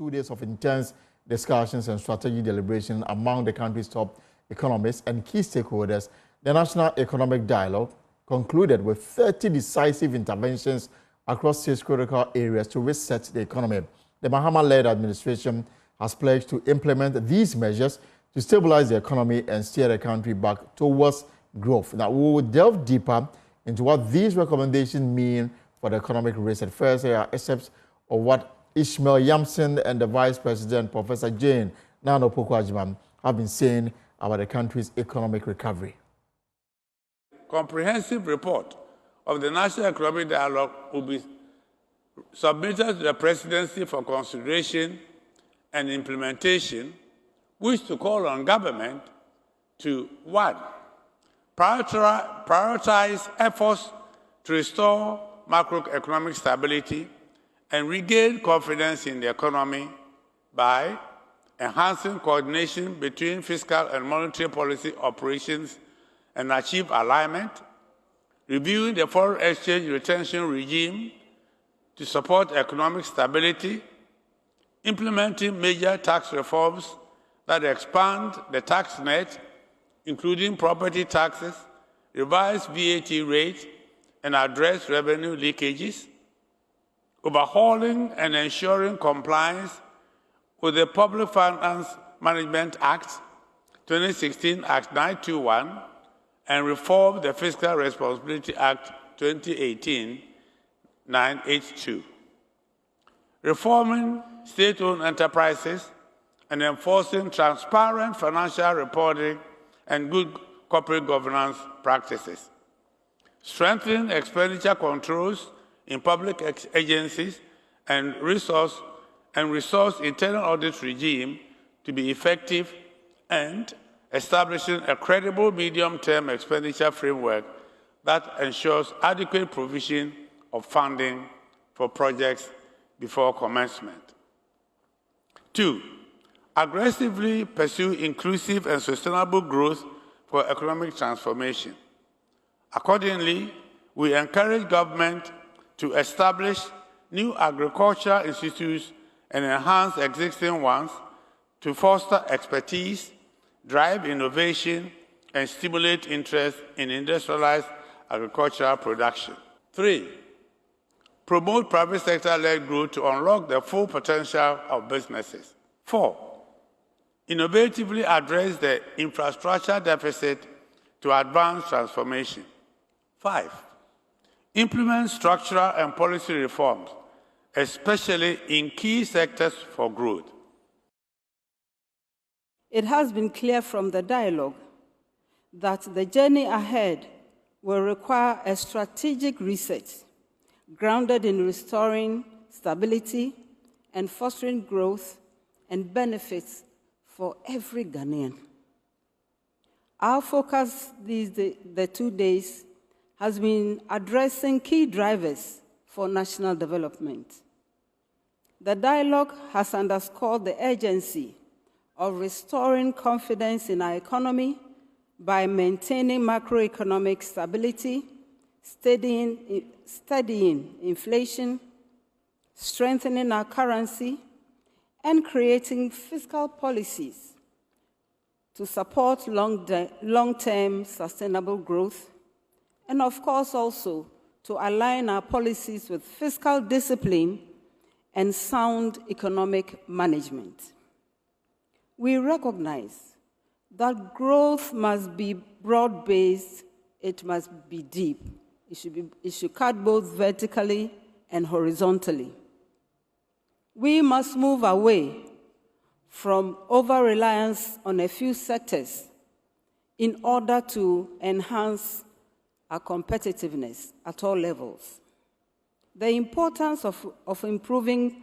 2 days of intense discussions and strategic deliberation among the country's top economists and key stakeholders, the National Economic Dialogue concluded with 30 decisive interventions across 6 critical areas to reset the economy. The Mahama-led administration has pledged to implement these measures to stabilize the economy and steer the country back towards growth. Now, we will delve deeper into what these recommendations mean for the economic reset. First, there are excerpts of what Ishmael Yamson and the Vice President, Professor Jane Nano Pokwajima, have been saying about the country's economic recovery. Comprehensive report of the National Economic Dialogue will be submitted to the Presidency for consideration and implementation, which to call on government to 1. Prioritize efforts to restore macroeconomic stability and regain confidence in the economy by enhancing coordination between fiscal and monetary policy operations and achieve alignment, reviewing the foreign exchange retention regime to support economic stability, implementing major tax reforms that expand the tax net, including property taxes, revise VAT rates, and address revenue leakages, overhauling and ensuring compliance with the Public Finance Management Act, 2016 Act 921, and reform the Fiscal Responsibility Act, 2018 982. Reforming state-owned enterprises and enforcing transparent financial reporting and good corporate governance practices. Strengthening expenditure controls in public agencies and resource internal audit regime to be effective, and establishing a credible medium-term expenditure framework that ensures adequate provision of funding for projects before commencement. 2, aggressively pursue inclusive and sustainable growth for economic transformation. Accordingly, we encourage government to establish new agricultural institutes and enhance existing ones to foster expertise, drive innovation, and stimulate interest in industrialized agricultural production. 3, promote private sector-led growth to unlock the full potential of businesses. 4, innovatively address the infrastructure deficit to advance transformation. 5, implement structural and policy reforms, especially in key sectors for growth. It has been clear from the dialogue that the journey ahead will require a strategic reset grounded in restoring stability and fostering growth and benefits for every Ghanaian. Our focus the 2 days has been addressing key drivers for national development. The dialogue has underscored the urgency of restoring confidence in our economy by maintaining macroeconomic stability, steadying inflation, strengthening our currency, and creating fiscal policies to support long-term sustainable growth, and of course also to align our policies with fiscal discipline and sound economic management. We recognize that growth must be broad-based, it must be deep. It should cut both vertically and horizontally. We must move away from over-reliance on a few sectors in order to enhance our competitiveness at all levels. The importance of improving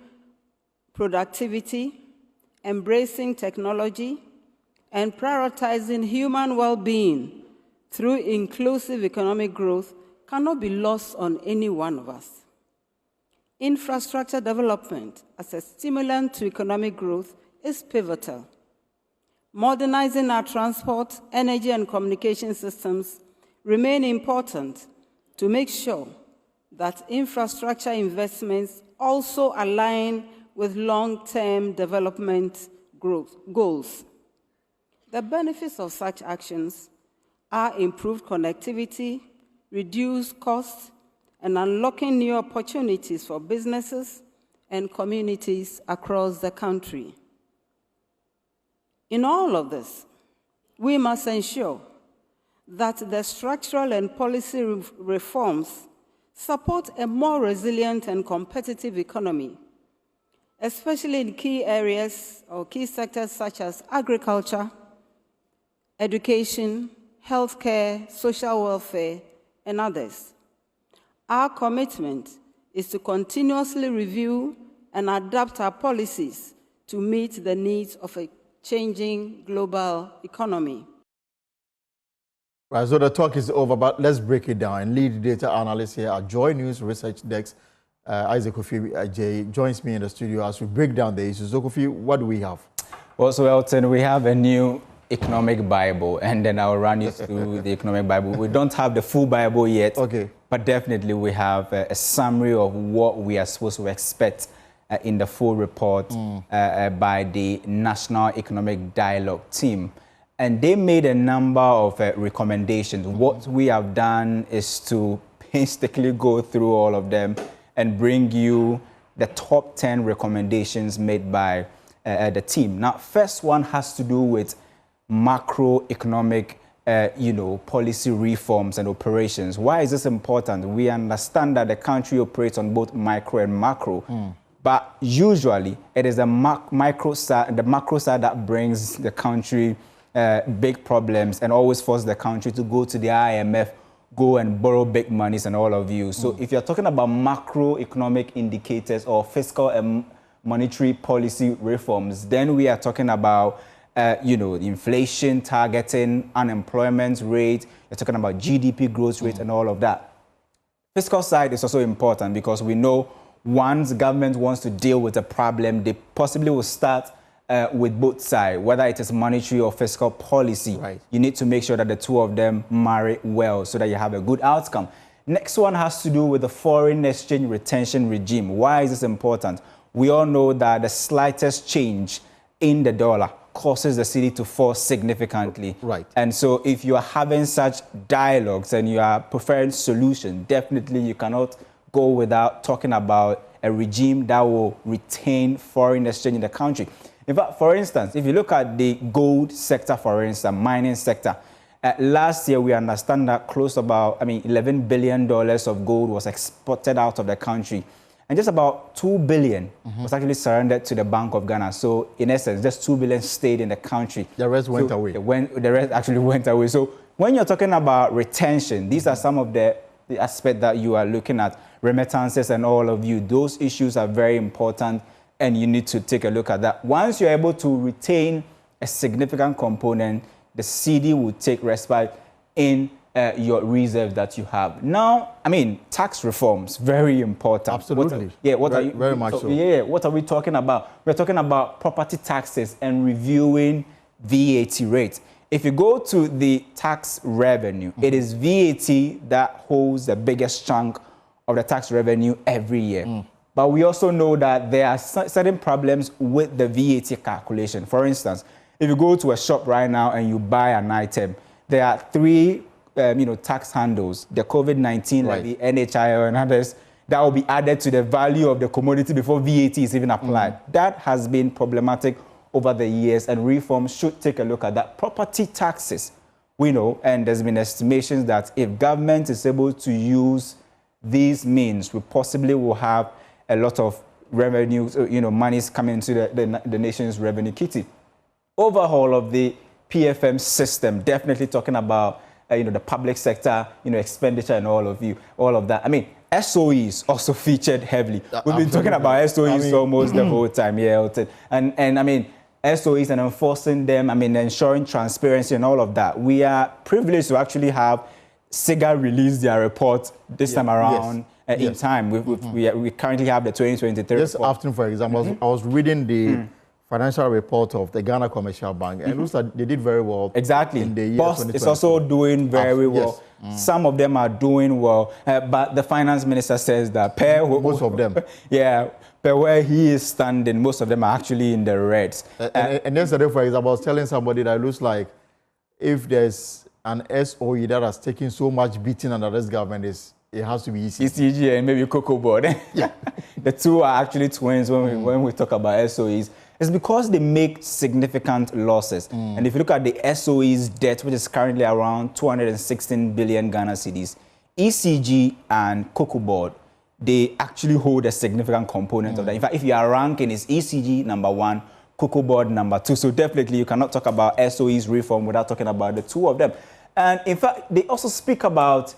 productivity, embracing technology, and prioritizing human well-being through inclusive economic growth cannot be lost on any one of us. Infrastructure development as a stimulant to economic growth is pivotal. Modernizing our transport, energy, and communication systems remain important to make sure that infrastructure investments also align with long-term development goals. The benefits of such actions are improved connectivity, reduced costs, and unlocking new opportunities for businesses and communities across the country. In all of this, we must ensure that the structural and policy reforms support a more resilient and competitive economy, especially in key areas or key sectors such as agriculture, education, healthcare, social welfare, and others. Our commitment is to continuously review and adapt our policies to meet the needs of a changing global economy. Right, so the talk is over, but let's break it down. Lead data analyst here at Joy News Research Desk, Isaac Kofi joins me in the studio as we break down the issues. So, Kofi, what do we have? Well, so Elton, we have a new economic Bible, and then I'll run you through the economic Bible. We don't have the full Bible yet, okay, but definitely we have a summary of what we are supposed to expect in the full report by the National Economic Dialogue team. And they made a number of recommendations. What we have done is to painstakingly go through all of them and bring you the top 10 recommendations made by the team. Now, first one has to do with macroeconomic, policy reforms and operations. Why is this important? We understand that the country operates on both micro and macro, but usually it is the macro side that brings the country big problems and always force the country to go to the IMF, go and borrow big monies and all of you. So if you're talking about macroeconomic indicators or fiscal and monetary policy reforms, then we are talking about inflation targeting, unemployment rate, you're talking about GDP growth rate and all of that. Fiscal side is also important because we know once government wants to deal with a problem, they possibly will start with both sides, whether it is monetary or fiscal policy. Right. You need to make sure that the two of them marry well so that you have a good outcome. Next one has to do with the foreign exchange retention regime. Why is this important? We all know that the slightest change in the dollar causes the cedi to fall significantly. Right. And so if you are having such dialogues and you are preferring solutions, definitely you cannot go without talking about a regime that will retain foreign exchange in the country. In fact, for instance, if you look at the gold sector, for instance, mining sector, last year we understand that close to about, $11 billion of gold was exported out of the country. And just about 2 billion was actually surrendered to the Bank of Ghana. So in essence, just 2 billion stayed in the country. The rest went away. The rest actually went away. So when you're talking about retention, these are some of the aspects that you are looking at. Remittances and all of you, those issues are very important and you need to take a look at that. Once you're able to retain a significant component, the cedi will take respite in your reserve that you have. Now, tax reforms, very important. Absolutely. Very much so. Yeah, what are we talking about? We're talking about property taxes and reviewing VAT rates. If you go to the tax revenue, it is VAT that holds the biggest chunk of the tax revenue every year. But we also know that there are certain problems with the VAT calculation. For instance, if you go to a shop right now and you buy an item, there are three tax handles, the COVID-19, like the NHIO and others, that will be added to the value of the commodity before VAT is even applied. That has been problematic over the years, and reform should take a look at that. Property taxes, we know, and there's been estimations that if government is able to use these means, we possibly will have a lot of revenues, monies coming into the nation's revenue kitty. Overhaul of the PFM system, definitely talking about the public sector, expenditure and all of that. SOEs also featured heavily. We've been talking about SOEs almost the whole time, and SOEs and enforcing them, ensuring transparency and all of that. We are privileged to actually have SIGA release their report this time around in time. We currently have the 2023 This report. afternoon, for example, I was reading the financial report of the Ghana Commercial Bank, and it looks like they did very well. Exactly. In the year Boss is also doing very well. Yes. Some of them are doing well, but the finance minister says that most of them, yeah, per where he is standing, most of them are actually in the reds. And yesterday, for example, I was telling somebody that it looks like if there's an SOE that has taken so much beating under this government, it has to be ECG and maybe Cocoa Board. Yeah. The two are actually twins when we talk about SOEs. It's because they make significant losses. And if you look at the SOE's debt, which is currently around 216 billion Ghana cedis, ECG and Cocoa Board, they actually hold a significant component of that. In fact, if you are ranking, it's ECG number 1, Cocoa Board number 2. So definitely you cannot talk about SOE's reform without talking about the two of them. And in fact, they also speak about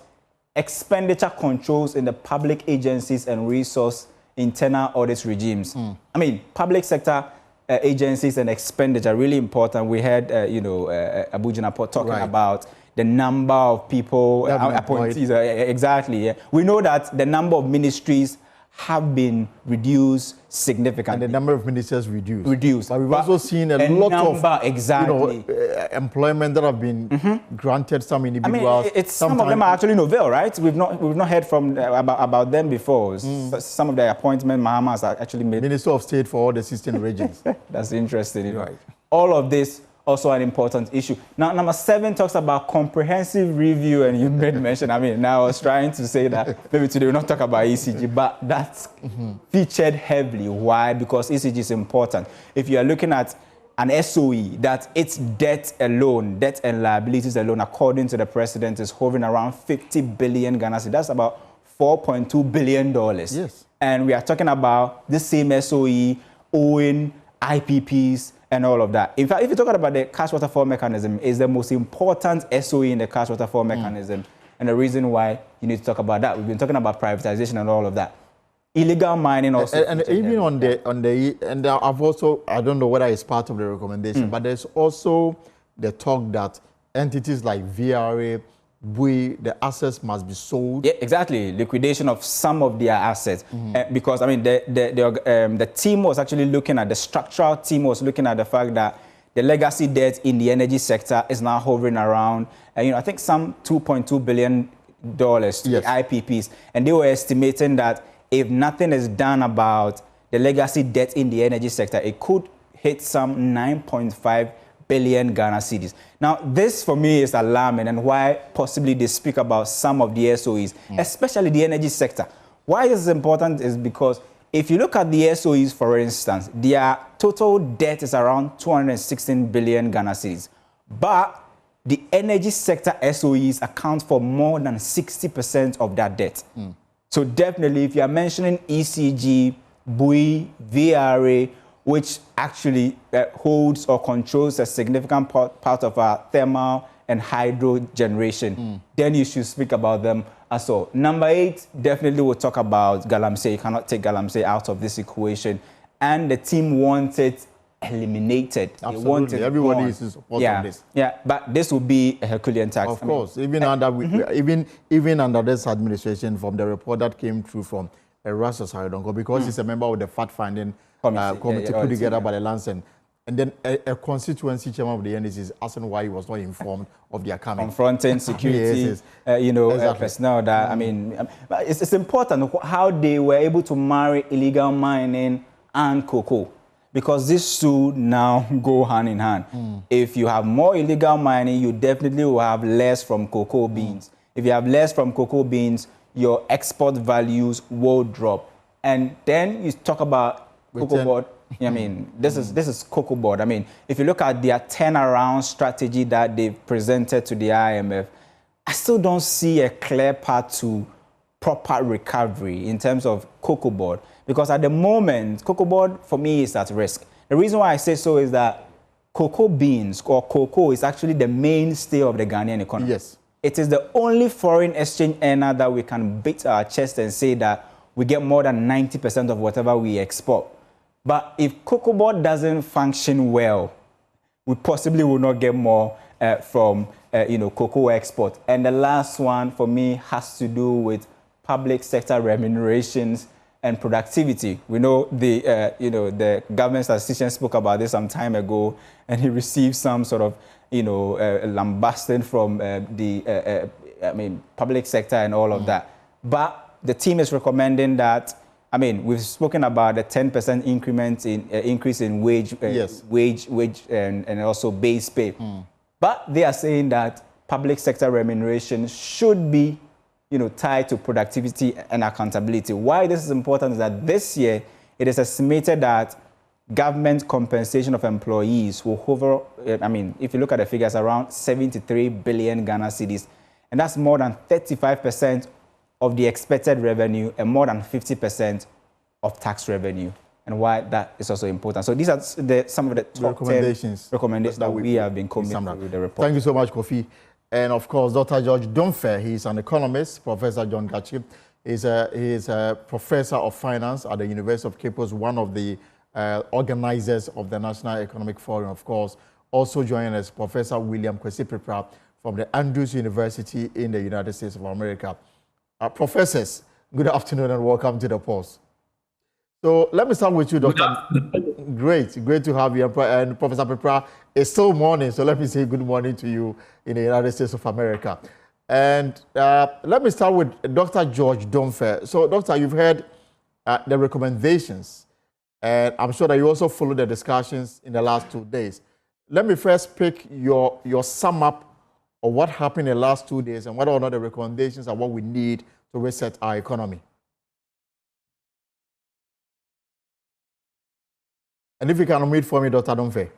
expenditure controls in the public agencies and resource internal audit regimes. I mean, public sector agencies and expenditure, really important. We had, Abu Jinapor talking about the number of people, appointees. Exactly. Yeah. We know that the number of ministries have been reduced significantly. And the number of ministers reduced. But we've also seen a lot of employment that have been granted some individuals. I mean, some of them are actually novel, right? We've not heard from about them before. Some of the appointment Mahama has actually made. Minister of State for all the 16 regions. That's interesting. Right. All of this also an important issue. Now, number 7 talks about comprehensive review, and you made mention, now I was trying to say that maybe today we'll not talk about ECG, but that's featured heavily. Why? Because ECG is important. If you are looking at an SOE, that its debt alone, debt and liabilities alone, according to the president, is hovering around 50 billion Ghana cedis. That's about $4.2 billion. Yes. And we are talking about the same SOE owing IPPs and all of that. In fact, if you're talking about the cash waterfall mechanism, is the most important SOE in the cash waterfall mechanism. And the reason why you need to talk about that, we've been talking about privatization and all of that. Illegal mining also. And even and I've also, I don't know whether it's part of the recommendation, but there's also the talk that entities like VRA, the assets must be sold. Yeah, exactly. Liquidation of some of their assets. Because, the team was actually looking at, the structural team was looking at the fact that the legacy debt in the energy sector is now hovering around, I think some $2.2 billion to the IPPs. And they were estimating that if nothing is done about the legacy debt in the energy sector, it could hit some 9.5 billion Ghana cedis. Now, this for me is alarming, and why possibly they speak about some of the SOEs, especially the energy sector. Why this is important is because if you look at the SOEs, for instance, their total debt is around 216 billion Ghana cedis. But the energy sector SOEs account for more than 60% of that debt. So definitely, if you are mentioning ECG, BUI, VRA, which actually holds or controls a significant part of our thermal and hydro generation, then you should speak about them as well. Number 8, definitely we'll talk about Galamsey. You cannot take Galamsey out of this equation. And the team wants it eliminated. Absolutely. They want it Everybody gone. is in support of this. Yeah, but this will be a Herculean task. Of course, even under this administration, from the report that came through from Erastus Saridonko, because he's a member of the fact-finding committee put together by the Lancet. And then a constituency chairman of the NDC is asking why he was not informed of their coming. Confronting security, personnel. That it's important how they were able to marry illegal mining and cocoa, because these two now go hand in hand. If you have more illegal mining, you definitely will have less from cocoa beans. If you have less from cocoa beans, your export values will drop. And then you talk about Cocoa Board. This is Cocoa Board. If you look at their turnaround strategy that they've presented to the IMF, I still don't see a clear path to proper recovery in terms of Cocoa Board, because at the moment, Cocoa Board for me is at risk. The reason why I say so is that cocoa beans or cocoa is actually the mainstay of the Ghanaian economy. Yes. It is the only foreign exchange earner that we can beat our chest and say that we get more than 90% of whatever we export. But if Cocoa Board doesn't function well, we possibly will not get more from cocoa export. And the last one for me has to do with public sector remunerations and productivity. We know the government statistician spoke about this some time ago, and he received some sort of lambasting from the public sector and all of that. But the team is recommending that. I mean, we've spoken about the 10% increment in increase in wage, and also base pay. But they are saying that public sector remuneration should be, tied to productivity and accountability. Why this is important is that this year it is estimated that government compensation of employees will hover. If you look at the figures, around 73 billion Ghana cedis, and that's more than 35% of the expected revenue and more than 50% of tax revenue, and why that is also important. So these are some of the top recommendations that we have been coming through the report. Thank you so much, Kofi. And of course, Dr. George Domfe, he's an economist. Professor John Gachi is a professor of finance at the University of Cape Coast, one of the organizers of the National Economic Forum. Of course, also joining us, Professor William Kwesi Pripra from the Andrews University in the United States of America. Professors, good afternoon and welcome to the Pulse. So let me start with you, Dr. Great to have you. And Professor Pripra, it's still morning, so let me say good morning to you in the United States of America. And let me start with Dr. George Domfe. So, Doctor, you've heard the recommendations, and I'm sure that you also followed the discussions in the last 2 days. Let me first pick your sum up of what happened in the last 2 days and what are the recommendations and what we need to reset our economy. And if you can unmute for me, Dr. Domfe.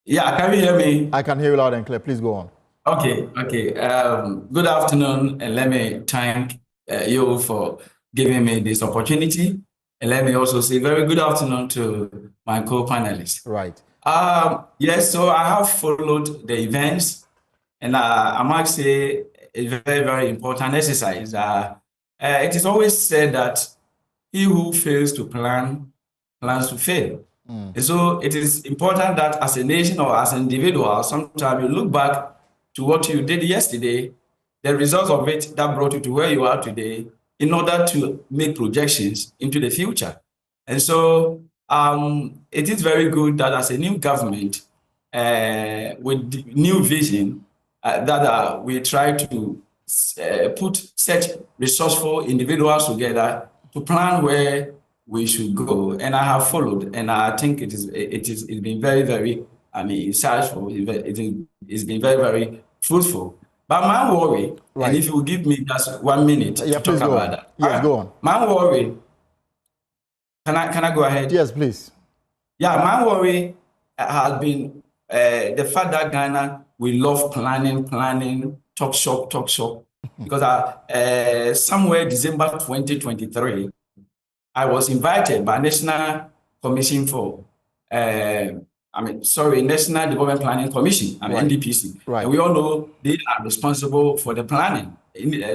Yeah, can you hear me? I can hear you loud and clear. Please go on. Okay. Good afternoon, and let me thank you for giving me this opportunity. And let me also say very good afternoon to my co-panelists. Right. Yes, so I have followed the events, and I must say it's a very, very important exercise. It is always said that he who fails to plan, plans to fail. And so it is important that as a nation or as an individual, sometimes you look back to what you did yesterday, the results of it that brought you to where you are today, in order to make projections into the future. And so it is very good that as a new government with new vision, that we try to put such resourceful individuals together to plan where we should go. And I have followed, and I think it's been very, very, insightful. It's been very, very fruitful. But my worry, and if you will give me just 1 minute to talk about that. Yes, go on. My worry, can I go ahead? Yes, please. Yeah, my worry has been the fact that Ghana, we love planning, talk shop. Because somewhere December 2023, I was invited by National Commission for, National Development Planning Commission, NDPC. Right. And we all know they are responsible for the planning.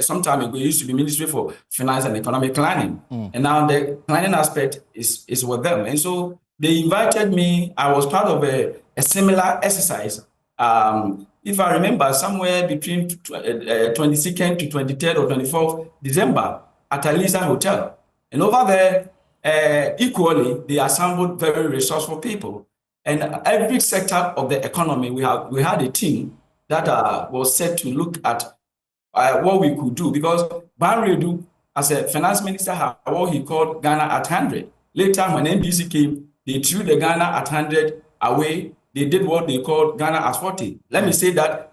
Some time ago, it used to be Ministry for Finance and Economic Planning. And now the planning aspect is with them. And so they invited me. I was part of a similar exercise. If I remember, somewhere between 22nd to 23rd or 24th December at Alisa Hotel. And over there, equally, they assembled very resourceful people. And every sector of the economy, we had a team that was set to look at what we could do. Because Banredu, as a finance minister, had what he called Ghana at 100. Later, when NBC came, they threw the Ghana at 100 away. They did what they called Ghana at 40. Let me say that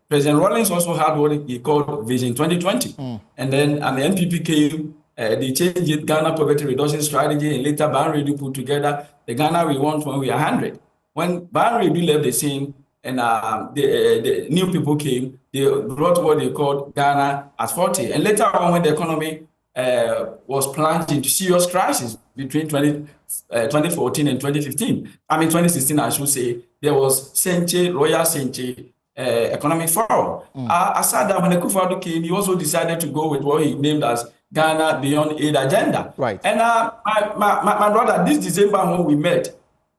President Rawlings also had what he called Vision 2020. And then the NPP came, they changed it, Ghana Poverty Reduction Strategy, and later Banredu put together the Ghana we want when we are 100. When Banredu left the scene and the new people came, they brought what they called Ghana at 40. And later on, when the economy was plunged into serious crisis between 2014 and 2015. 2016, I should say, there was Royal Senche Economic Forum. Aside that, when Akufo-Addo came, he also decided to go with what he named as Ghana Beyond Aid Agenda. Right. And my brother, this December when we met,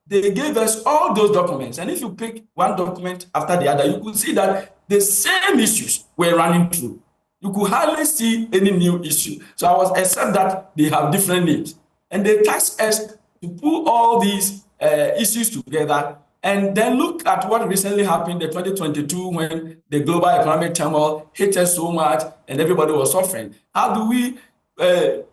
they gave us all those documents. And if you pick one document after the other, you could see that the same issues were running through. you could hardly see any new issue. So I was accept that they have different needs. And they tasked us to put all these issues together and then look at what recently happened in 2022 when the global economic turmoil hit us so much and everybody was suffering. How do we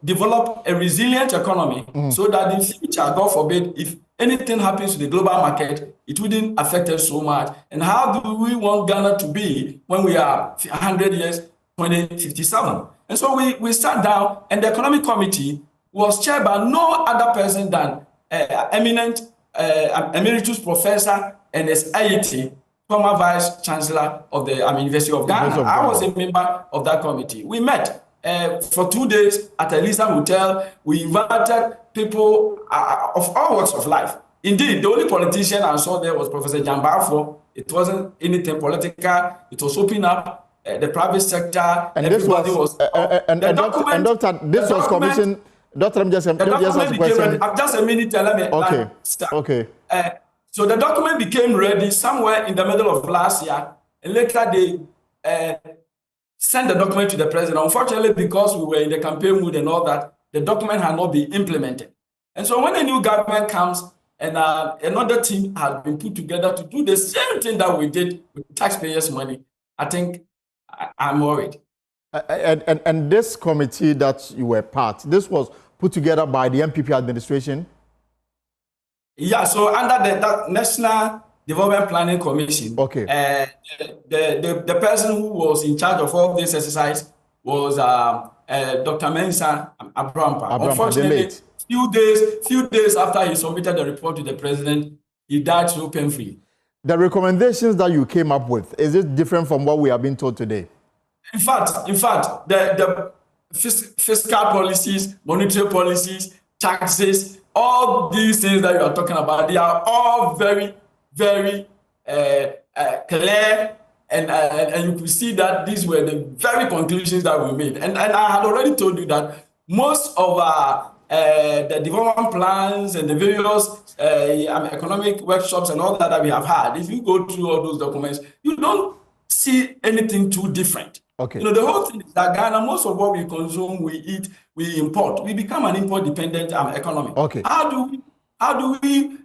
develop a resilient economy so that in future, God forbid, if anything happens to the global market, it wouldn't affect us so much? And how do we want Ghana to be when we are 100 years, 2057? And so we sat down, and the economic committee was chaired by no other person than eminent emeritus professor and his AIT, former vice chancellor of the University of Ghana. I was a member of that committee. We met for 2 days at Elisa Hotel. We invited people of all walks of life. Indeed, the only politician I saw there was Professor Jambafo. It wasn't anything political. It was opening up the private sector. And this was Doctor, this was commissioned. Doctor, I'm just a question. Just a minute, let me start. Okay. So the document became ready somewhere in the middle of last year, and later they sent the document to the president. Unfortunately, because we were in the campaign mood and all that, the document had not been implemented. And so when a new government comes and another team has been put together to do the same thing that we did with taxpayers' money, I think I'm worried. And this committee that you were part, this was put together by the MPP administration? Yeah, so under the National Development Planning Commission, okay. The person who was in charge of all this exercise was Dr. Mensa Abrampa. Unfortunately, few days after he submitted the report to the president, he died so painfully. The recommendations that you came up with, is it different from what we have been told today? In fact, the fiscal policies, monetary policies, taxes, all these things that you are talking about, they are all very, very clear, and you could see that these were the very conclusions that we made. And I had already told you that most of the development plans and the various economic workshops and all that we have had, if you go through all those documents, you don't see anything too different. Okay. You know, the whole thing is that Ghana, most of what we consume, we eat, we import. We become an import-dependent economy. Okay. How do we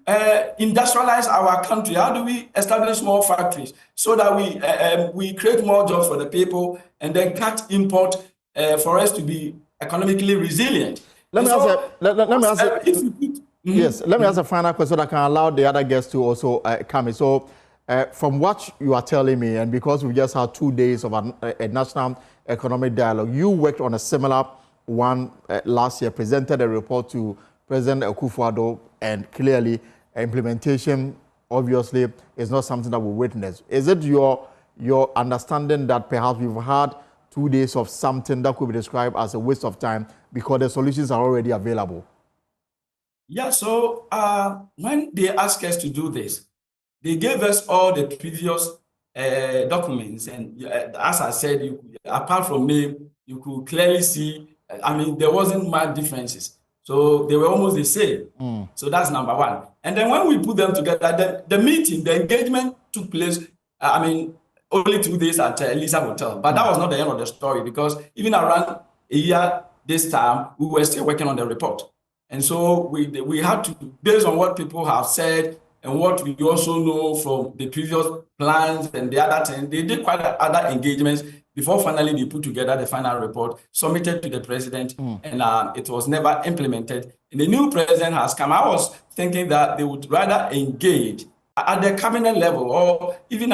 industrialize our country? How do we establish more factories so that we create more jobs for the people and then cut import for us to be economically resilient? Let me ask a final question so that I can allow the other guests to also come in. So, from what you are telling me, and because we just had 2 days of a national economic dialogue, you worked on a similar one last year, presented a report to President Akufo-Addo, and clearly implementation, obviously, is not something that we witness. Is it your understanding that perhaps we've had 2 days of something that could be described as a waste of time because the solutions are already available? Yeah, so when they asked us to do this, they gave us all the previous documents, and as I said, apart from name, you could clearly see, there wasn't much differences. So they were almost the same. So that's number one. And then when we put them together, the meeting, the engagement took place, only 2 days at Elisa Hotel. But that was not the end of the story, because even around a year this time, we were still working on the report. And so we had to, based on what people have said, and what we also know from the previous plans and the other things, they did quite other engagements before finally they put together the final report, submitted to the president, and it was never implemented. And the new president has come. I was thinking that they would rather engage at the cabinet level, or even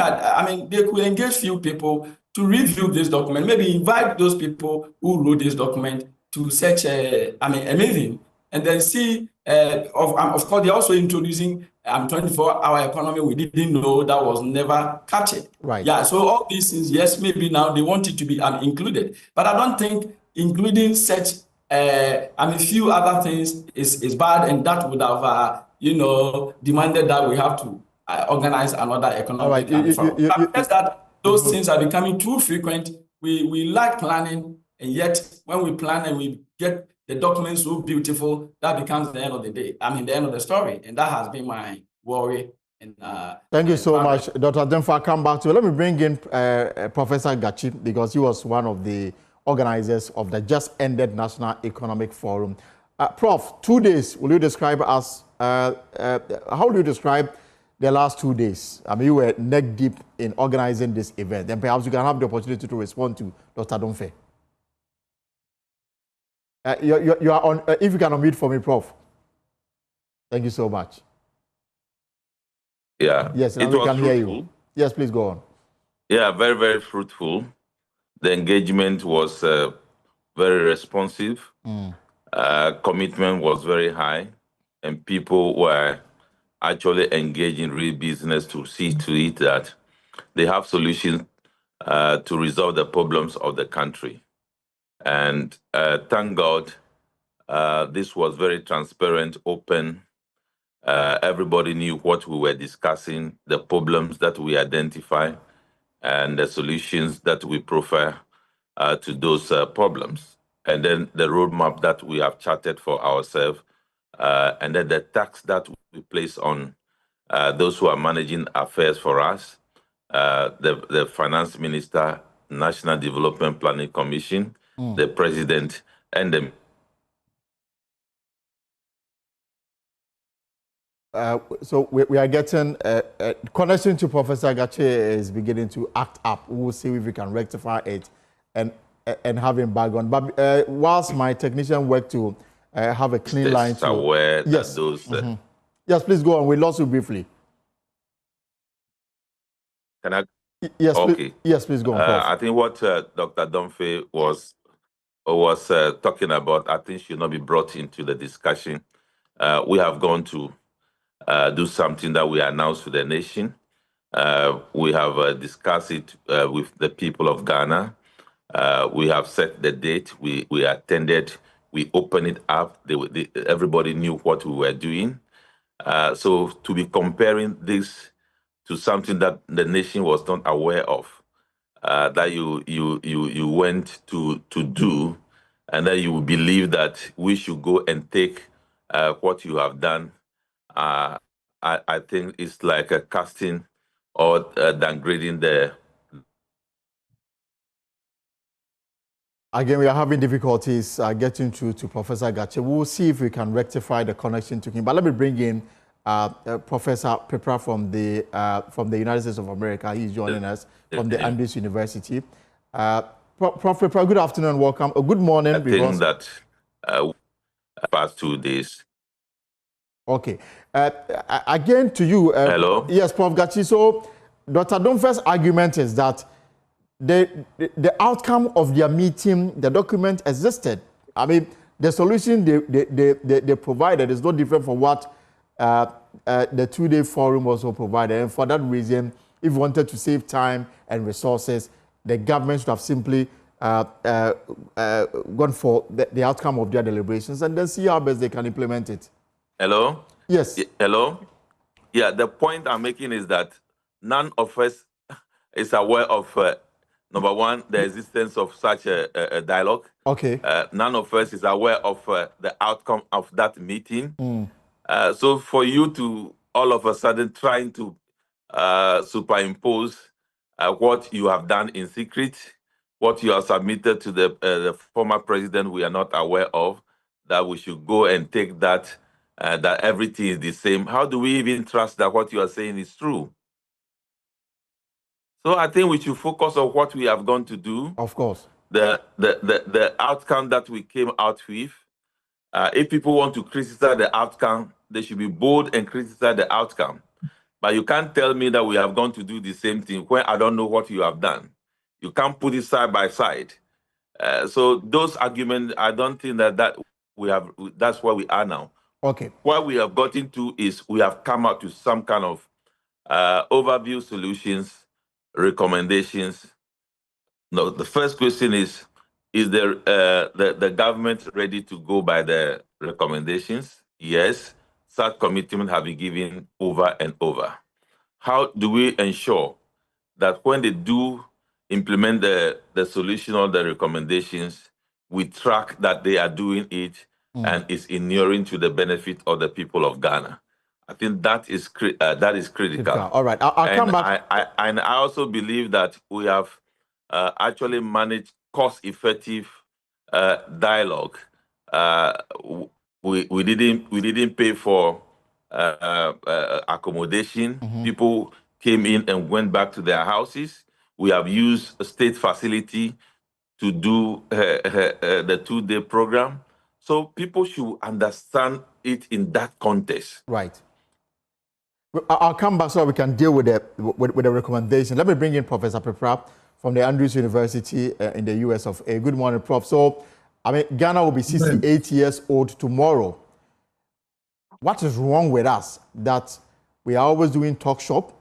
they could engage few people to review this document, maybe invite those people who wrote this document to such a meeting, and then see, of course, they're also introducing 24-hour economy. We didn't know that was never captured. Right. Yeah, so all these things, yes, maybe now they want it to be included. But I don't think including such, few other things is bad, and that would have, demanded that we have to organize another economic forum. Because that those things are becoming too frequent. We like planning, and yet when we plan and we get the document so beautiful, that becomes the end of the day. The end of the story. And that has been my worry And thank you so much, Dr. Demfa. I'll come back to you. Let me bring in Professor Gachi, because he was one of the organizers of the just ended National Economic Forum. Prof, 2 days, will you describe us, how do you describe the last 2 days? I mean, you were neck deep in organizing this event, and perhaps you can have the opportunity to respond to Dr. Domfe. You are on, if you can unmute for me, Prof. Thank you so much. Yeah. Yes, now we can hear you. Yes, please go on. Yeah, very, very fruitful. The engagement was very responsive. Commitment was very high, and people were actually engaged in real business to see to it that they have solutions to resolve the problems of the country. And thank God, this was very transparent, open. Everybody knew what we were discussing, the problems that we identify, and the solutions that we prefer to those problems. And then the roadmap that we have charted for ourselves, and then the tax that we place on those who are managing affairs for us, the finance minister, National Development Planning Commission, the president, and the so we are getting connection to Professor Gachi is beginning to act up. We will see if we can rectify it and have him back on. But whilst my technician work to have a clean line to aware yes, that those yes, please go on. We lost you briefly. can I? Yes, Okay. please, yes, please go on. I think what Dr. Domfe was talking about, I think should not be brought into the discussion. We have gone to do something that we announced to the nation. We have discussed it with the people of Ghana. We have set the date. We attended. We opened it up. Everybody knew what we were doing. So to be comparing this to something that the nation was not aware of, that you went to do, and then you believe that we should go and take what you have done. I think it's like a casting or downgrading the. Again, we are having difficulties getting through to Professor Gachi. We'll see if we can rectify the connection to him. But let me bring in Professor Pepra from the United States of America. He's joining us from the Andrews University. Prof. Pepra, good afternoon and welcome. Good morning. I think that past 2 days. Okay. Again, to you. Hello? Yes, Prof. Gachi. So, Dr. Domfe's argument is that the outcome of their meeting, the document existed. I mean, the solution they provided is no different from what the two-day forum also provided. And for that reason, if you wanted to save time and resources, the government should have simply gone for the outcome of their deliberations and then see how best they can implement it. Hello? Yes. Hello? Yeah, the point I'm making is that none of us is aware of, number one, the existence of such a dialogue. Okay. None of us is aware of the outcome of that meeting. So for you to all of a sudden trying to superimpose what you have done in secret, what you have submitted to the former president we are not aware of, that we should go and take that, that everything is the same. How do we even trust that what you are saying is true? So I think we should focus on what we have gone to do. Of course. The outcome that we came out with. If people want to criticize the outcome, they should be bold and criticize the outcome. But you can't tell me that we have gone to do the same thing when I don't know what you have done. You can't put it side by side. So those arguments, I don't think that we have. That's where we are now. Okay. What we have gotten to is we have come up to some kind of overview solutions, recommendations. No, the first question is the government ready to go by the recommendations? Yes. Such commitment have been given over and over. How do we ensure that when they do implement the solution or the recommendations, we track that they are doing it and is inuring to the benefit of the people of Ghana? I think that is critical. All right, I'll come back. I also believe that we have actually managed cost-effective dialogue. We didn't pay for accommodation. People came in and went back to their houses. We have used a state facility to do the 2-day program. So people should understand it in that context. Right. I'll come back so we can deal with the recommendation. Let me bring in Professor Pepra from the Andrews University in the US of A. Good morning, Prof. So, I mean, Ghana will be 68 years old tomorrow. What is wrong with us that we are always doing talk shop?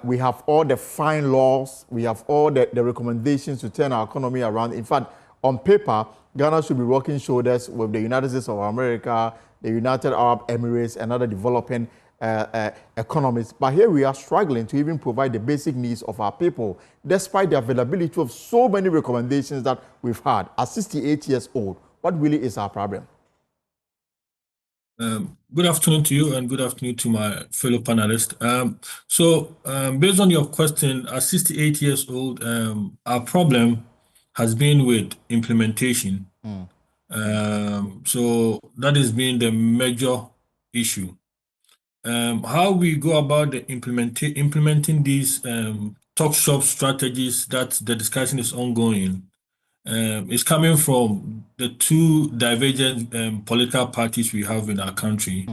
We have all the fine laws. We have all the recommendations to turn our economy around. In fact, on paper, Ghana should be rocking shoulders with the United States of America, the United Arab Emirates, and other developing economies. But here we are struggling to even provide the basic needs of our people, despite the availability of so many recommendations that we've had. At 68 years old, what really is our problem? Good afternoon to you and good afternoon to my fellow panelists. Based on your question, at 68 years old, our problem has been with implementation. So that has been the major issue. How we go about the implementing these talk shop strategies that the discussion is ongoing is coming from the two divergent political parties we have in our country.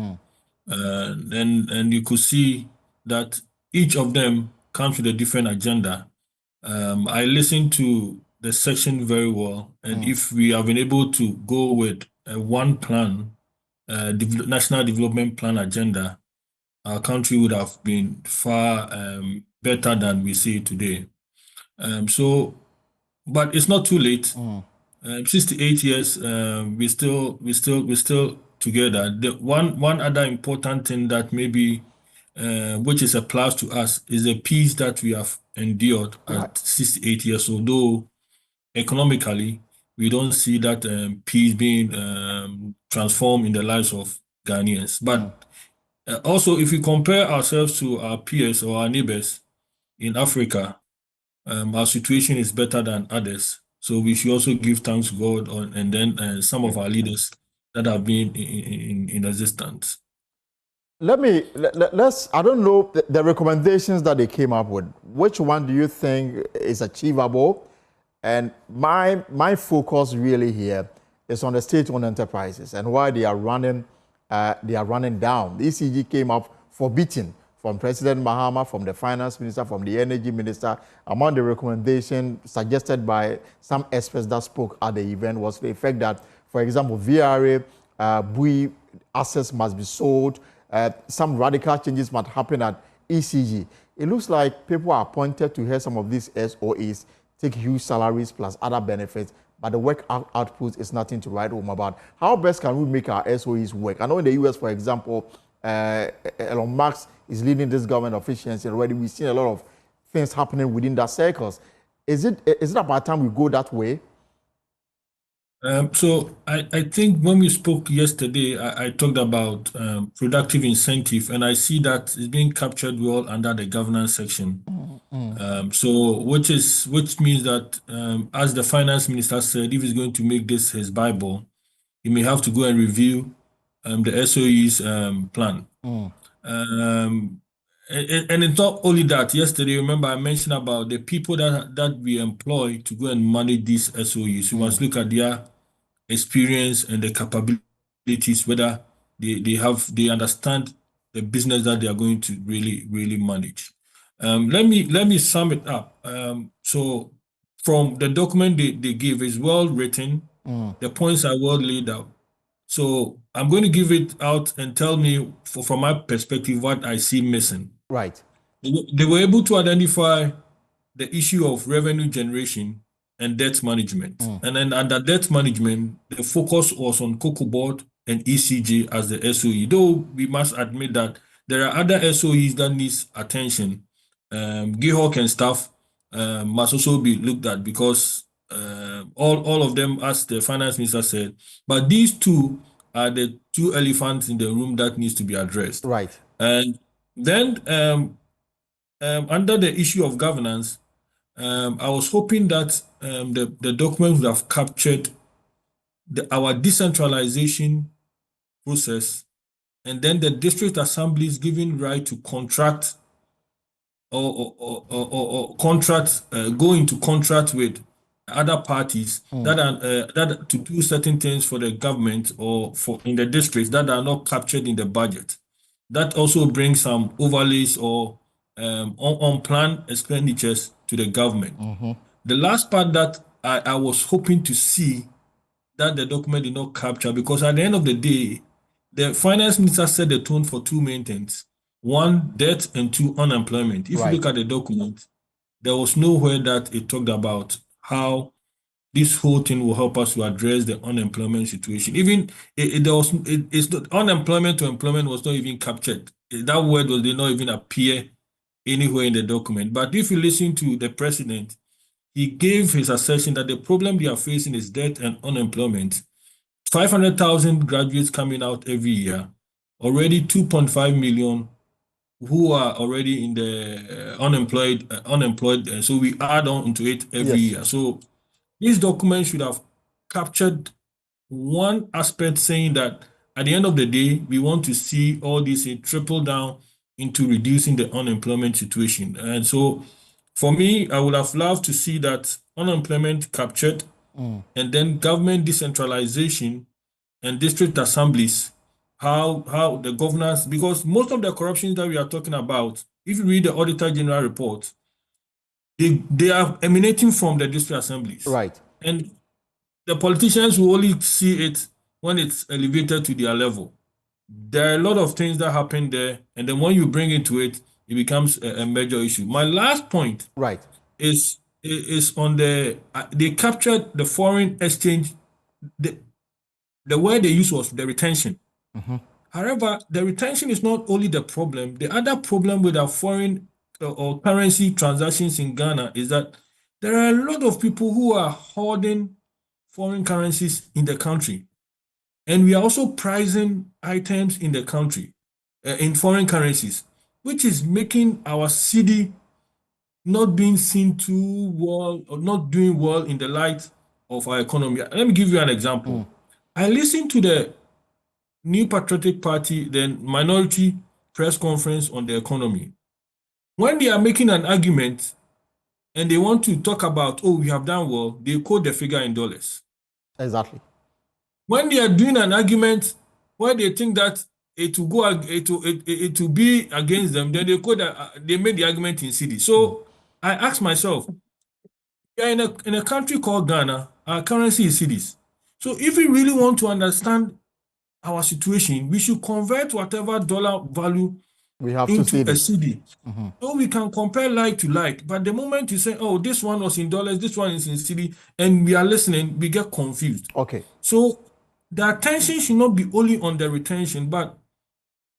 And you could see that each of them comes with a different agenda. I listened to the section very well, and if we have been able to go with one plan, National Development Plan agenda, our country would have been far better than we see today. But it's not too late. 68 years, we're still together. The one other important thing that maybe, which is a plus to us, is the peace that we have endured at 68 years. Although economically, we don't see that peace being transformed in the lives of Ghanaians. But also, if we compare ourselves to our peers or our neighbors in Africa, our situation is better than others. So we should also give thanks to God and then some of our leaders that have been in existence. Let's, I don't know, the recommendations that they came up with, which one do you think is achievable? And my focus really here is on the state-owned enterprises and why they are running down. The ECG came up forbidding from President Mahama, from the finance minister, from the energy minister. Among the recommendations suggested by some experts that spoke at the event was the effect that, for example, VRA, BUI assets must be sold. Some radical changes might happen at ECG. It looks like people are appointed to hear some of these SOEs, take huge salaries plus other benefits, but the work output is nothing to write home about. How best can we make our SOEs work? I know in the US, for example, Elon Musk is leading this government efficiency already. We've seen a lot of things happening within that circles. Is it about time we go that way? So I think when we spoke yesterday, I talked about productive incentive, and I see that it's being captured well under the governance section. Which means that, as the finance minister said, if he's going to make this his Bible, he may have to go and review the SOE's plan. And it's not only that. Yesterday, remember, I mentioned about the people that we employ to go and manage these SOEs. We must look at their experience and the capabilities, whether they understand the business that they are going to really manage. Let me sum it up. So from the document they give is well written. The points are well laid out. So I'm going to give it out and tell me, from my perspective, what I see missing. Right. They were able to identify the issue of revenue generation and debt management. And then under debt management, the focus was on Cocoa Board and ECG as the SOE. Though we must admit that there are other SOEs that needs attention. Gihawk and staff must also be looked at, because all of them, as the finance minister said, but these two are the two elephants in the room that needs to be addressed. Right. And then under the issue of governance, I was hoping that the document would have captured our decentralization process, and then the district assemblies giving right to contract or contract, go into contract with other parties that are that to do certain things for the government or for in the districts that are not captured in the budget. That also brings some overlays or unplanned expenditures to the government. The last part that I was hoping to see that the document did not capture, because at the end of the day, the finance minister set the tone for two main things: one, debt, and two, unemployment. If you look at the document, there was nowhere that it talked about how this whole thing will help us to address the unemployment situation. Even it's not, unemployment to employment was not even captured. That word did not even appear anywhere in the document. But if you listen to the president, he gave his assertion that the problem they are facing is debt and unemployment. 500,000 graduates coming out every year, already 2.5 million who are already in the unemployed. So we add on into it every year. So this document should have captured one aspect, saying that at the end of the day, we want to see all this trickle down into reducing the unemployment situation. And so for me, I would have loved to see that unemployment captured, and then government decentralization and district assemblies, how the governance, because most of the corruptions that we are talking about, if you read the Auditor General report, they are emanating from the district assemblies. Right. And the politicians will only see it when it's elevated to their level. There are a lot of things that happen there, and then when you bring it to it, it becomes a major issue. My last point is on they captured the foreign exchange. The word they used was the retention. However, the retention is not only the problem. The other problem with our foreign or currency transactions in Ghana is that there are a lot of people who are hoarding foreign currencies in the country. And we are also pricing items in the country in foreign currencies, which is making our city not being seen too well or not doing well in the light of our economy. Let me give you an example. I listened to the New Patriotic Party, the minority press conference on the economy. When they are making an argument and they want to talk about, oh, we have done well, they quote the figure in dollars. Exactly. When they are doing an argument where they think that it will be against them, then they made the argument in cedi. So I asked myself, we are in a country called Ghana, our currency is cedis. So if we really want to understand our situation, we should convert whatever dollar value into a cedi. So we can compare like to like. But the moment you say, oh, this one was in dollars, this one is in cedi, and we are listening, we get confused. Okay. So the attention should not be only on the retention, but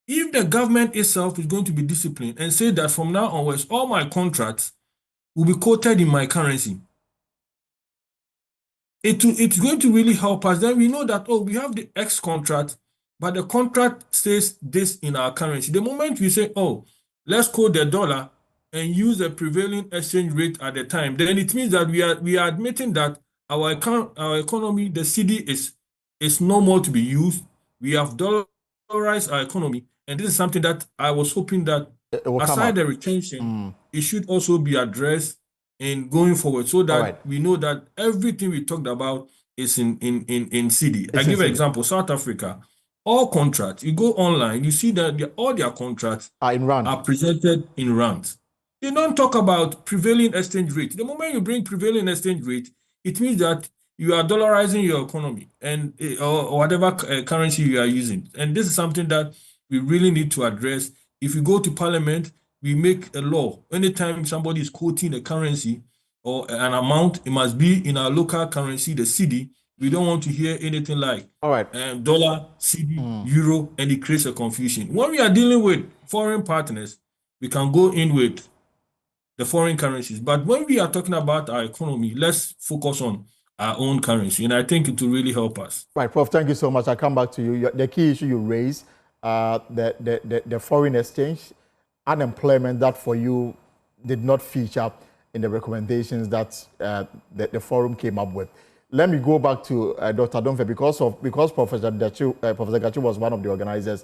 if the government itself is going to be disciplined and say that from now onwards, all my contracts will be quoted in my currency, it's going to really help us. Then we know that, oh, we have the X contract, but the contract says this in our currency. The moment we say, oh, let's quote the dollar and use the prevailing exchange rate at the time, then it means that we are admitting that our economy, the cedi, is no more to be used. We have dollarized our economy, and this is something that I was hoping that aside the retention, it should also be addressed in going forward, so that we know that everything we talked about is in cedi. I give an example: South Africa. All contracts, you go online, you see that all their contracts are presented in rands. They don't talk about prevailing exchange rate. The moment you bring prevailing exchange rate, it means that you are dollarizing your economy and or whatever currency you are using. And this is something that we really need to address. If you go to Parliament, we make a law. Anytime somebody is quoting a currency or an amount, it must be in our local currency, the cedi. We don't want to hear anything like dollar, cedi, euro, and it creates a confusion. When we are dealing with foreign partners, we can go in with the foreign currencies. But when we are talking about our economy, let's focus on our own currency. And I think it will really help us. Right, Prof, thank you so much. I'll come back to you. The key issue you raised, the foreign exchange, unemployment, that for you did not feature in the recommendations that the forum came up with. Let me go back to Dr. Domfe because Professor Gachi was one of the organizers.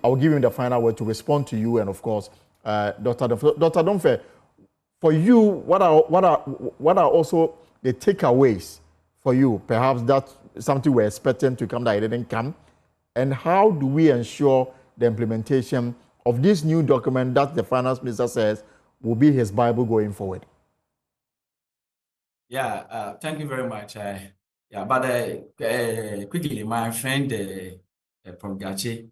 I'll give him the final word to respond to you and of course Dr. Domfe. Dr. Domfe, for you, what are also the takeaways for you? Perhaps that's something we're expecting to come that it didn't come, and how do we ensure the implementation of this new document that the finance minister says will be his Bible going forward? Yeah, thank you very much. Quickly, my friend from Gachi,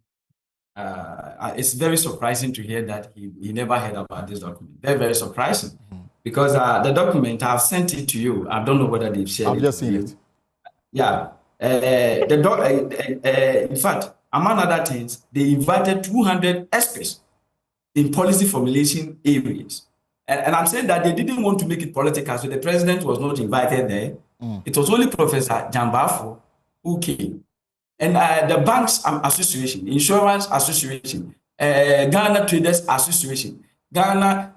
it's very surprising to hear that he never heard about this document. Very, very surprising. Because the document, I've sent it to you. I don't know whether they've shared it. I've just seen it. Yeah. In fact, among other things, they invited 200 experts in policy formulation areas. And I'm saying that they didn't want to make it political, so the president was not invited there. It was only Professor Jambafo who came. And the Banks Association, Insurance Association, Ghana Traders Association, Ghana,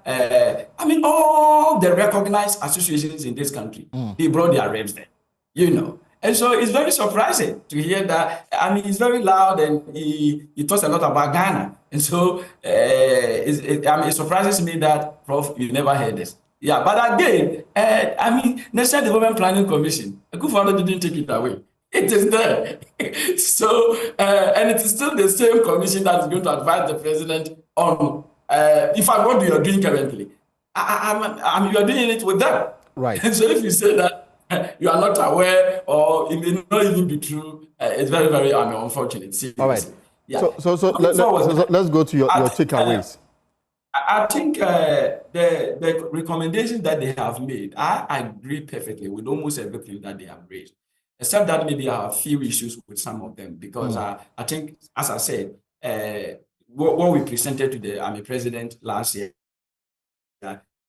all the recognized associations in this country, they brought their reps there, And so it's very surprising to hear that. He's very loud and he talks a lot about Ghana. And so it surprises me that, Prof, you never heard this. Yeah, but again, National Development Planning Commission, Akufo-Addo didn't take it away. It is there. So, and it is still the same commission that is going to advise the president on, in fact, what you are doing currently. You are doing it with them. Right. And so if you say that you are not aware or it may not even be true, it's very, very unfortunate. Seriously. All right. Yeah. So let's go to your takeaways. I think the recommendations that they have made, I agree perfectly with almost everything that they have raised, except that maybe I have a few issues with some of them because I think, as I said, what we presented to the president last year,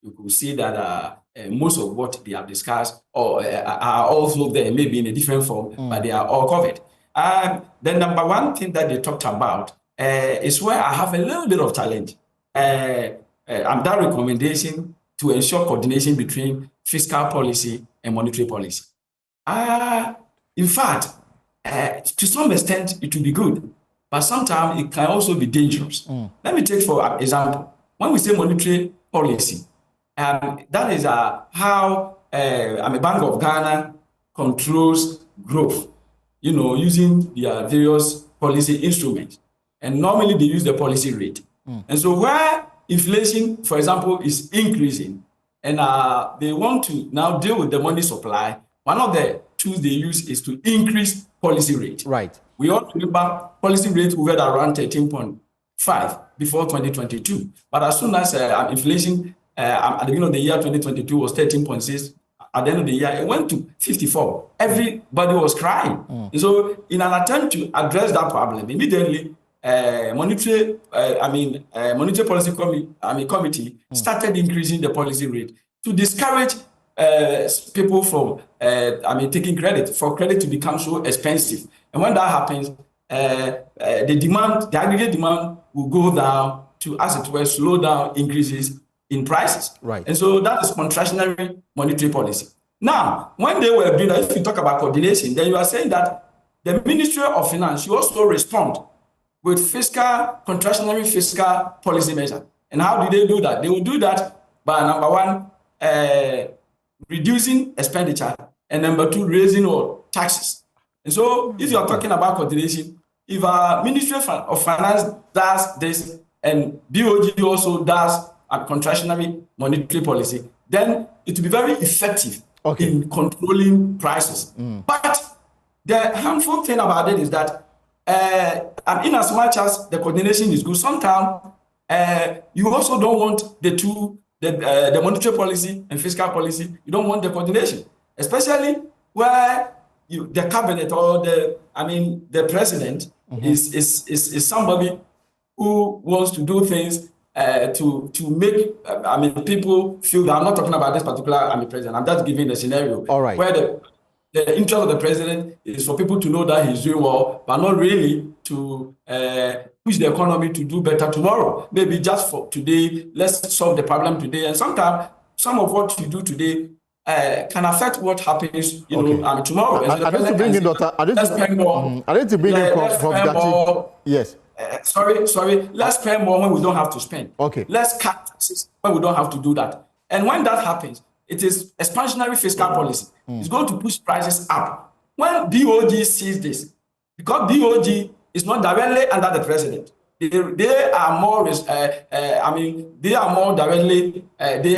you could see that most of what they have discussed are also there, maybe in a different form, but they are all covered. The number one thing that they talked about is where I have a little bit of challenge. That recommendation to ensure coordination between fiscal policy and monetary policy. In fact, to some extent, it will be good, but sometimes it can also be dangerous. Let me take, for example, when we say monetary policy, that is how Bank of Ghana controls growth, using their various policy instruments. And normally they use the policy rate. And so where inflation, for example, is increasing, and they want to now deal with the money supply, one of the tools they use is to increase policy rate. Right. We all remember policy rate hovered around 13.5 before 2022. But as soon as inflation at the beginning of the year 2022 was 13.6, at the end of the year, it went to 54. Everybody was crying. And so in an attempt to address that problem, immediately, monetary policy committee started increasing the policy rate to discourage people from taking credit, for credit to become so expensive. And when that happens, the aggregate demand will go down to, as it were, slow down increases in prices. Right. And so that is contractionary monetary policy. Now, when they were doing that, if you talk about coordination, then you are saying that the Ministry of Finance should also respond with contractionary fiscal policy measure. And how do they do that? They will do that by, number one, reducing expenditure, and number two, raising taxes. And so if you are talking about coordination, if our Ministry of Finance does this and BOG also does a contractionary monetary policy, then it will be very effective in controlling prices. But the harmful thing about it is that in as much as the coordination is good, sometimes you also don't want the monetary policy and fiscal policy. You don't want the coordination, especially where the cabinet or the president is somebody who wants to do things to make people feel that. I'm not talking about this particular president. I'm just giving a scenario. All right. Where the interest of the president is for people to know that he's doing well, but not really to push the economy to do better tomorrow. Maybe just for today, let's solve the problem today. And sometimes some of what you do today can affect what happens, tomorrow. I need to bring in Dr. I need to bring in Prof. Gachi. Yes. Sorry. Let's spend more when we don't have to spend. Okay. Let's cut taxes when we don't have to do that. And when that happens, it is expansionary fiscal policy. It's going to push prices up. When BOG sees this, because BOG is not directly under the president, they are more. They are more directly. They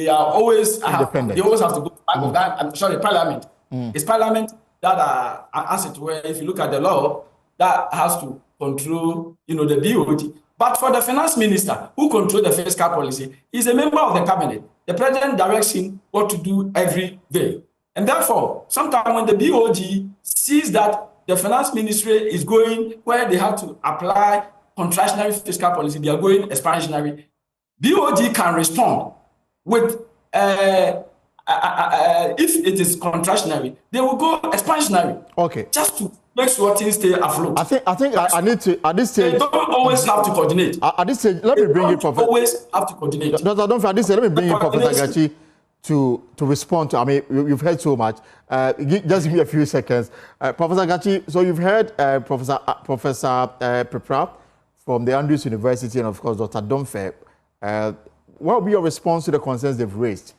are always independent. They always have to go back of that. Parliament. It's Parliament that as it were. If you look at the law, that has to control, the BOG. But for the finance minister, who controls the fiscal policy, he's a member of the cabinet. The president directs him what to do every day. And therefore, sometimes when the BOG sees that the finance ministry is going where they have to apply contractionary fiscal policy, they are going expansionary, BOG can respond with, if it is contractionary, they will go expansionary. Okay. Just to make sure things stay afloat. I think I need to, at this stage. They don't always have to coordinate. At this stage, let me bring in Professor. Always have to coordinate. At this stage, let me bring in Professor Gachi to respond to. I mean, you've heard so much. Just give me a few seconds. Professor Gachi, so you've heard Professor Prepra from the Andrews University and, of course, Dr. Domfe. What will be your response to the concerns they've raised?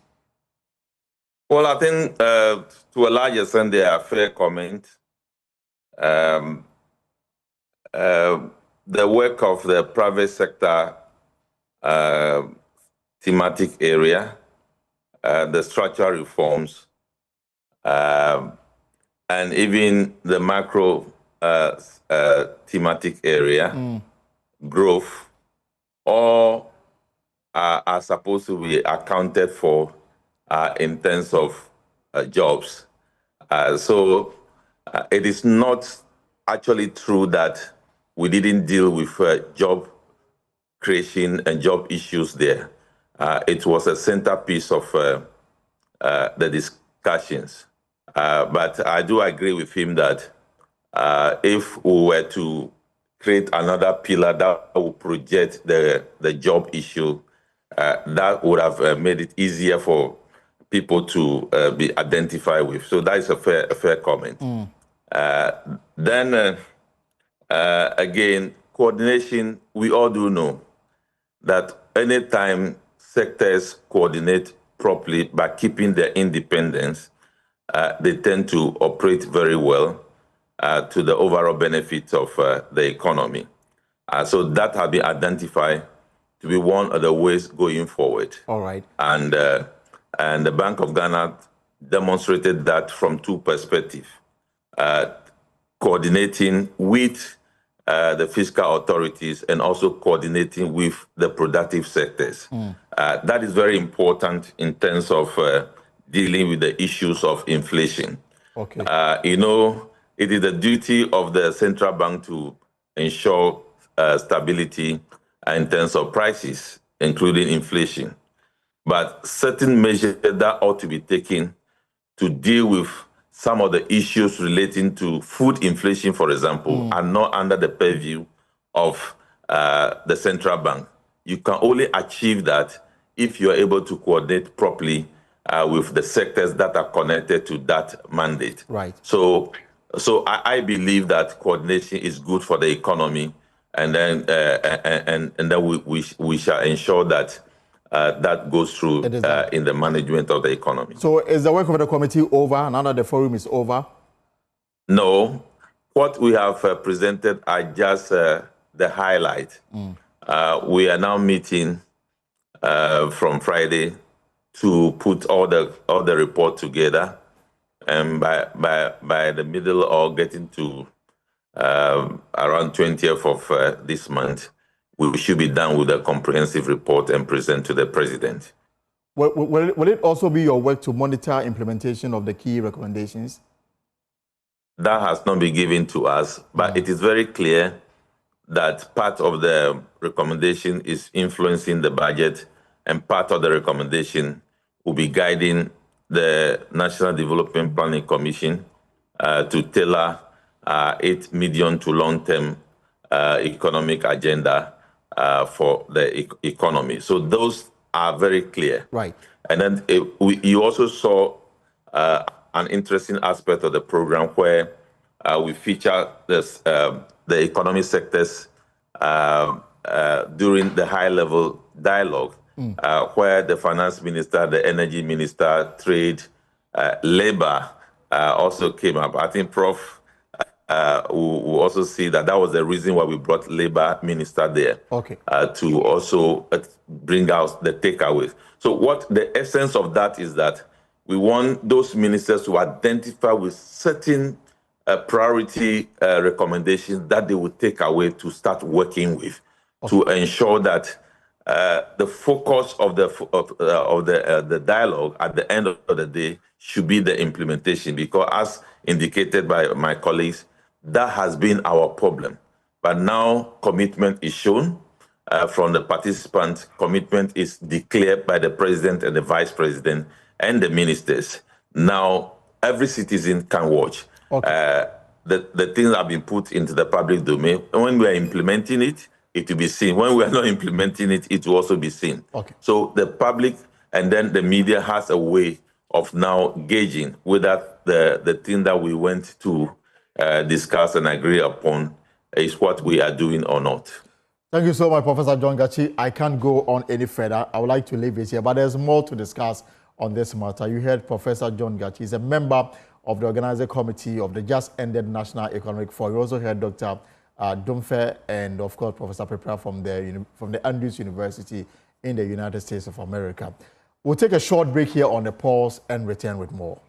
Well, I think to a large extent, they are fair comments. The work of the private sector thematic area, the structural reforms, and even the macro thematic area, growth, all are supposed to be accounted for in terms of jobs. So it is not actually true that we didn't deal with job creation and job issues there. It was a centerpiece of the discussions. But I do agree with him that if we were to create another pillar that would project the job issue, that would have made it easier for people to be identified with. So that is a fair comment. Then again, coordination, we all do know that anytime sectors coordinate properly by keeping their independence, they tend to operate very well to the overall benefit of the economy. So that has been identified to be one of the ways going forward. All right. And the Bank of Ghana demonstrated that from two perspectives. Coordinating with the fiscal authorities and also coordinating with the productive sectors. That is very important in terms of dealing with the issues of inflation. Okay. It is the duty of the central bank to ensure stability in terms of prices, including inflation. But certain measures that ought to be taken to deal with some of the issues relating to food inflation, for example, are not under the purview of the central bank. You can only achieve that if you are able to coordinate properly with the sectors that are connected to that mandate. Right. So I believe that coordination is good for the economy, and then we shall ensure that that goes through in the management of the economy. So is the work of the committee over now that the forum is over? No. What we have presented are just the highlight. We are now meeting from Friday to put all the report together, and by the middle or getting to around 20th of this month, we should be done with a comprehensive report and present to the president. Will it also be your work to monitor implementation of the key recommendations? That has not been given to us, but it is very clear that part of the recommendation is influencing the budget, and part of the recommendation will be guiding the National Development Planning Commission to tailor 8 medium to long-term economic agenda for the economy. So those are very clear. Right. And then you also saw an interesting aspect of the program where we feature this, the economic sectors during the high-level dialogue, where the finance minister, the energy minister, trade, labor also came up. I think Prof will also see that was the reason why we brought labor minister there, to also bring out the takeaways. So what the essence of that is that we want those ministers to identify with certain priority recommendations that they would take away to start working with, to ensure that the focus of the dialogue at the end of the day should be the implementation, because as indicated by my colleagues, that has been our problem. But now commitment is shown from the participants. Commitment is declared by the president and the vice president and the ministers. Now every citizen can watch. The things have been put into the public domain. And when we are implementing it, it will be seen. When we are not implementing it, it will also be seen. So the public and then the media has a way of now gauging whether the thing that we went to discuss and agree upon is what we are doing or not. Thank you so much, Professor John Gachi. I can't go on any further. I would like to leave it here, but there's more to discuss on this matter. You heard Professor John Gachi. He's a member of the organizing committee of the just ended National Economic Forum. You also heard Dr. Dumfe and, of course, Professor Prepra from the Andrews University in the United States of America. We'll take a short break here on the pause and return with more.